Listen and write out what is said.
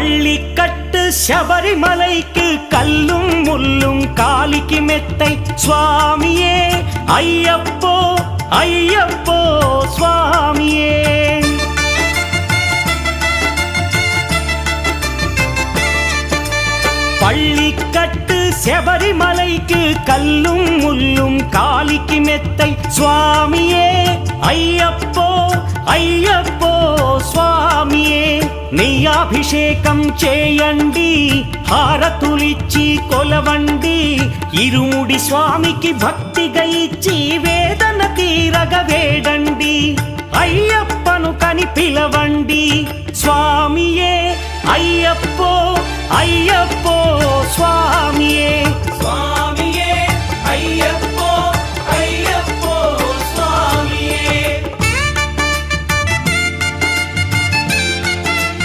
பள்ளிக்கட்டு சபரிமலைக்கு கல்லும் முள்ளும் காலிக்கு மெத்தை சுவாமியே ஐயப்போ ஐயப்போ சுவாமியே. பள்ளிக்கட்டு சபரிமலைக்கு கல்லும் முள்ளும் காலிக்கு மெத்தை சுவாமியே ஐயப்போ ஐயப்போ స్వామియే నెయ్యాభిషేకం చేయండి హారతులిచ్చి కొలవండి ఇరుముడి స్వామికి భక్తిగా ఇచ్చి వేదన తీరగ వేడండి అయ్యప్పను కని పిలవండి స్వామియే అయ్యప్పో అయ్యప్పో స్వామియే స్వామి